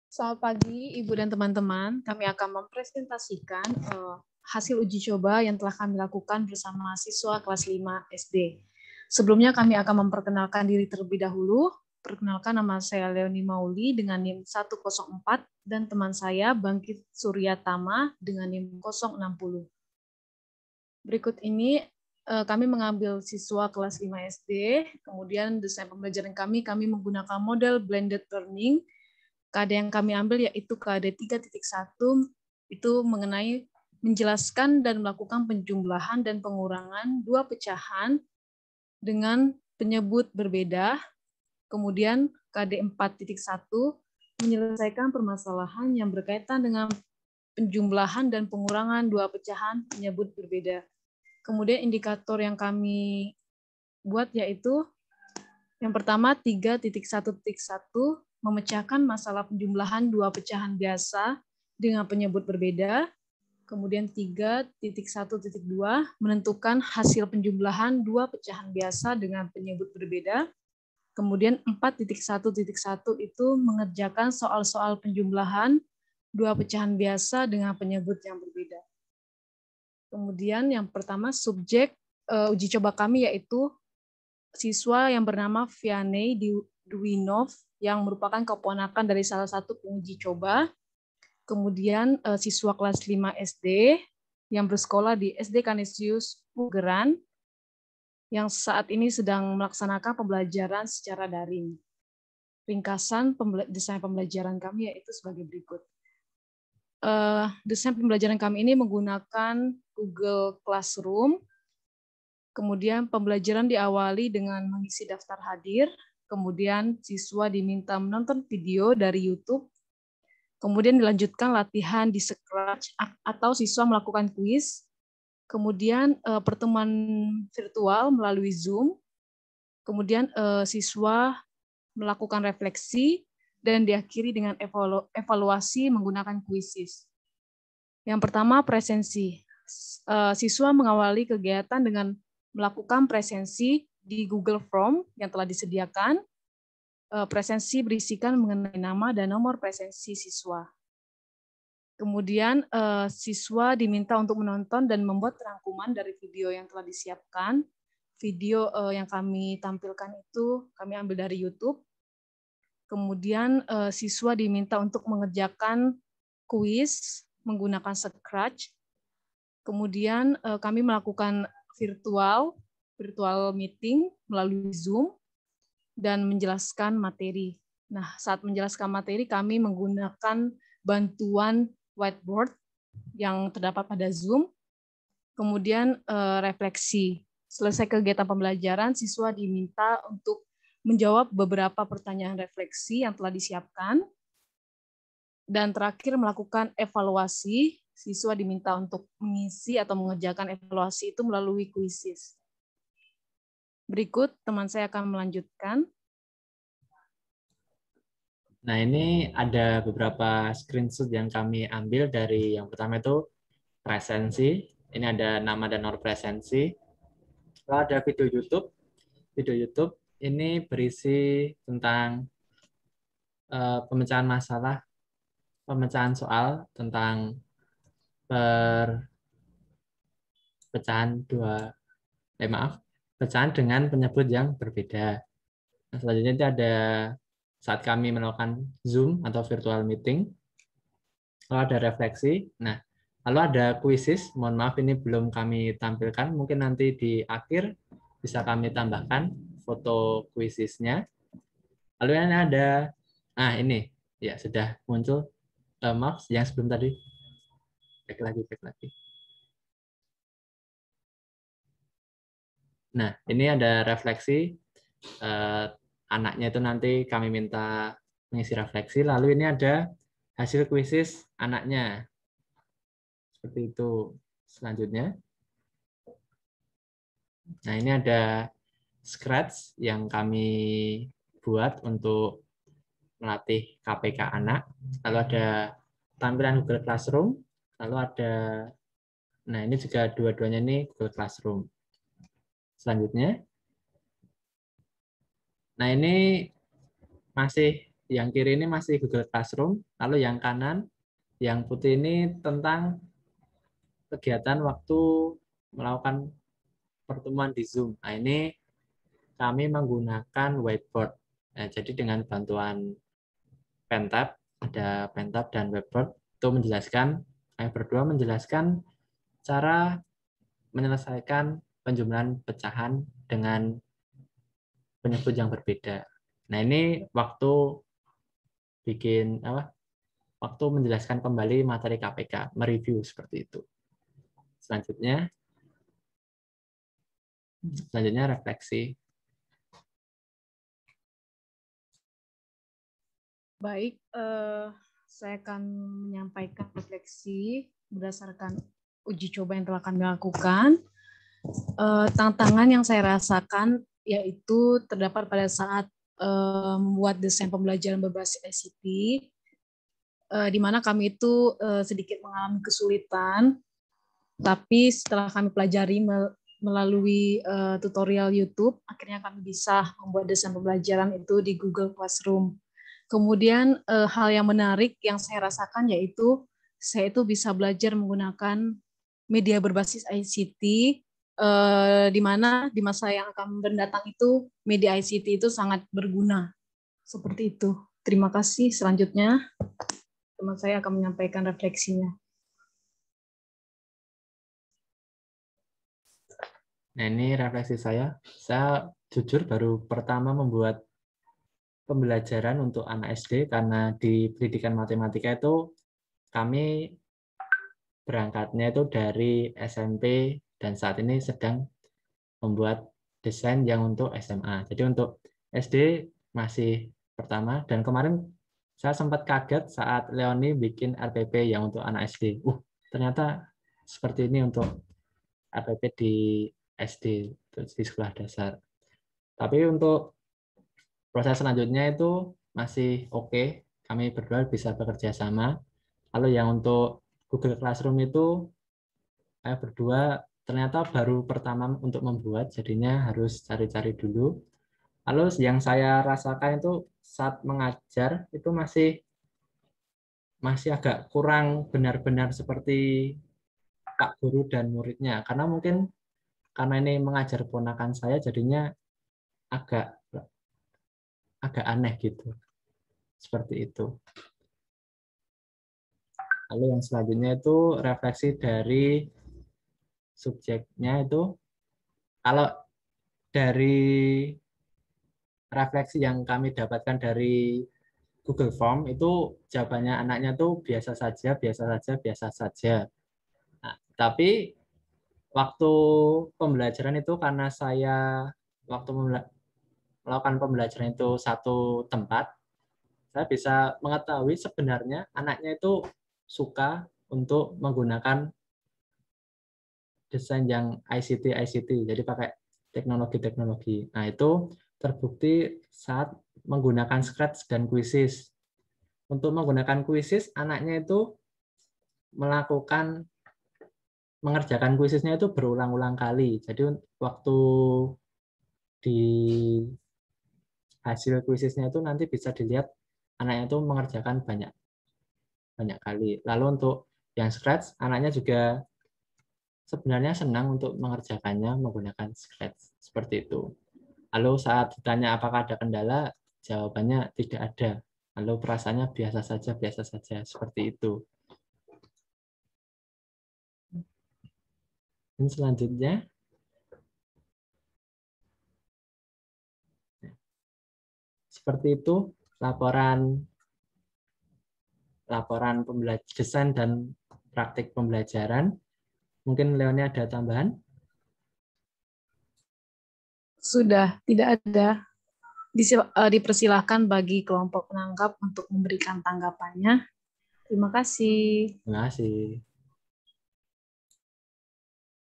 Selamat pagi, Ibu dan teman-teman. Kami akan mempresentasikan hasil uji coba yang telah kami lakukan bersama siswa kelas 5 SD. Sebelumnya kami akan memperkenalkan diri terlebih dahulu. Perkenalkan, nama saya Leoni Mauli dengan NIM 104 dan teman saya Bangkit Suryatama dengan NIM 060. Berikut ini kami mengambil siswa kelas 5 SD, kemudian desain pembelajaran kami menggunakan model blended learning. KD yang kami ambil yaitu KD 3.1, itu mengenai menjelaskan dan melakukan penjumlahan dan pengurangan dua pecahan dengan penyebut berbeda. Kemudian KD 4.1 menyelesaikan permasalahan yang berkaitan dengan penjumlahan dan pengurangan dua pecahan penyebut berbeda. Kemudian indikator yang kami buat yaitu yang pertama 3.1.1 memecahkan masalah penjumlahan dua pecahan biasa dengan penyebut berbeda. Kemudian 3.1.2 menentukan hasil penjumlahan dua pecahan biasa dengan penyebut berbeda. Kemudian 4.1.1 itu mengerjakan soal-soal penjumlahan dua pecahan biasa dengan penyebut yang berbeda. Kemudian yang pertama subjek uji coba kami yaitu siswa yang bernama Vianney Dwinov yang merupakan keponakan dari salah satu penguji coba. Kemudian siswa kelas 5 SD yang bersekolah di SD Canisius Pugeran yang saat ini sedang melaksanakan pembelajaran secara daring. Ringkasan desain pembelajaran kami yaitu sebagai berikut. Desain pembelajaran kami ini menggunakan Google Classroom. Kemudian pembelajaran diawali dengan mengisi daftar hadir, kemudian siswa diminta menonton video dari YouTube, kemudian dilanjutkan latihan di Scratch atau siswa melakukan kuis, kemudian pertemuan virtual melalui Zoom, kemudian siswa melakukan refleksi, dan diakhiri dengan evaluasi menggunakan kuisis. Yang pertama, presensi. Siswa mengawali kegiatan dengan melakukan presensi di Google Form yang telah disediakan. Presensi berisikan mengenai nama dan nomor presensi siswa. Kemudian siswa diminta untuk menonton dan membuat rangkuman dari video yang telah disiapkan. Video yang kami tampilkan itu kami ambil dari YouTube. Kemudian siswa diminta untuk mengerjakan kuis menggunakan Scratch. Kemudian kami melakukan virtual meeting melalui Zoom dan menjelaskan materi. Nah, saat menjelaskan materi kami menggunakan bantuan whiteboard yang terdapat pada Zoom. Kemudian refleksi. Selesai kegiatan pembelajaran, siswa diminta untuk menjawab beberapa pertanyaan refleksi yang telah disiapkan. Dan terakhir melakukan evaluasi. Siswa diminta untuk mengisi atau mengerjakan evaluasi itu melalui kuisis. Berikut teman saya akan melanjutkan. Nah, ini ada beberapa screenshot yang kami ambil dari yang pertama itu presensi. Ini ada nama dan nomor presensi. Lalu ada video YouTube. Video YouTube ini berisi tentang pemecahan masalah, pemecahan soal tentang pecahan dengan penyebut yang berbeda. Nah, selanjutnya itu ada saat kami melakukan Zoom atau virtual meeting, lalu ada refleksi. Nah, lalu ada kuisis. Mohon maaf ini belum kami tampilkan. Mungkin nanti di akhir bisa kami tambahkan foto kuisisnya. Lalu yang ada, ini ya sudah muncul. Maaf, yang sebelum tadi. Back lagi. Nah, ini ada refleksi. Anaknya itu nanti kami minta mengisi refleksi. Lalu ini ada hasil kuisis anaknya. Seperti itu. Selanjutnya. Nah, ini ada Scratch yang kami buat untuk melatih KPK anak. Lalu ada tampilan Google Classroom. Lalu ada, nah ini juga dua-duanya ini Google Classroom. Selanjutnya. Nah, ini masih yang kiri ini masih Google Classroom, lalu yang kanan, yang putih ini tentang kegiatan waktu melakukan pertemuan di Zoom. Nah, ini kami menggunakan whiteboard. Nah, jadi dengan bantuan Pentab, ada Pentab dan whiteboard, itu menjelaskan, kami berdua menjelaskan cara menyelesaikan penjumlahan pecahan dengan penyebut yang berbeda. Nah, ini waktu bikin apa? Waktu menjelaskan kembali materi KPK, mereview seperti itu. Selanjutnya refleksi. Baik, saya akan menyampaikan refleksi berdasarkan uji coba yang telah kami lakukan. Tantangan yang saya rasakan yaitu terdapat pada saat membuat desain pembelajaran berbasis ICT, di mana kami itu sedikit mengalami kesulitan, tapi setelah kami pelajari melalui tutorial YouTube, akhirnya kami bisa membuat desain pembelajaran itu di Google Classroom. Kemudian hal yang menarik yang saya rasakan yaitu saya itu bisa belajar menggunakan media berbasis ICT, di mana di masa yang akan mendatang itu media ICT itu sangat berguna. Seperti itu. Terima kasih. Selanjutnya teman saya akan menyampaikan refleksinya. Nah, ini refleksi saya. Saya jujur baru pertama membuat pembelajaran untuk anak SD karena di pendidikan matematika itu kami berangkatnya itu dari SMP dan saat ini sedang membuat desain yang untuk SMA. Jadi untuk SD masih pertama dan kemarin saya sempat kaget saat Leoni bikin RPP yang untuk anak SD. Ternyata seperti ini untuk RPP di SD, di sekolah dasar. Tapi untuk proses selanjutnya itu masih oke. Kami berdua bisa bekerja sama. Lalu yang untuk Google Classroom itu saya berdua ternyata baru pertama untuk membuat, jadinya harus cari-cari dulu. Lalu yang saya rasakan itu saat mengajar itu masih agak kurang benar-benar seperti Pak Guru dan muridnya. Karena mungkin karena ini mengajar ponakan saya jadinya agak aneh gitu. Seperti itu. Lalu yang selanjutnya itu refleksi dari subjeknya itu. Kalau dari refleksi yang kami dapatkan dari Google Form itu jawabannya anaknya tuh biasa saja, biasa saja, biasa saja. Nah, tapi waktu pembelajaran itu karena saya waktu melakukan pembelajaran itu satu tempat, saya bisa mengetahui sebenarnya anaknya itu suka untuk menggunakan desain yang ICT, jadi pakai teknologi-teknologi. Nah, itu terbukti saat menggunakan Scratch dan Quizzes. Untuk menggunakan Quizzes, anaknya itu mengerjakan Quizzesnya itu berulang-ulang kali. Jadi waktu di hasil Quizzesnya itu nanti bisa dilihat anaknya itu mengerjakan banyak kali. Lalu untuk yang Scratch, anaknya juga sebenarnya senang untuk mengerjakannya menggunakan Scratch. Seperti itu. Lalu saat ditanya apakah ada kendala, jawabannya tidak ada. Lalu perasaannya biasa saja, seperti itu. Dan selanjutnya, seperti itu laporan desain dan praktik pembelajaran. Mungkin Leonie ada tambahan? Sudah, tidak ada. Dipersilahkan bagi kelompok penanggap untuk memberikan tanggapannya. Terima kasih. Terima kasih.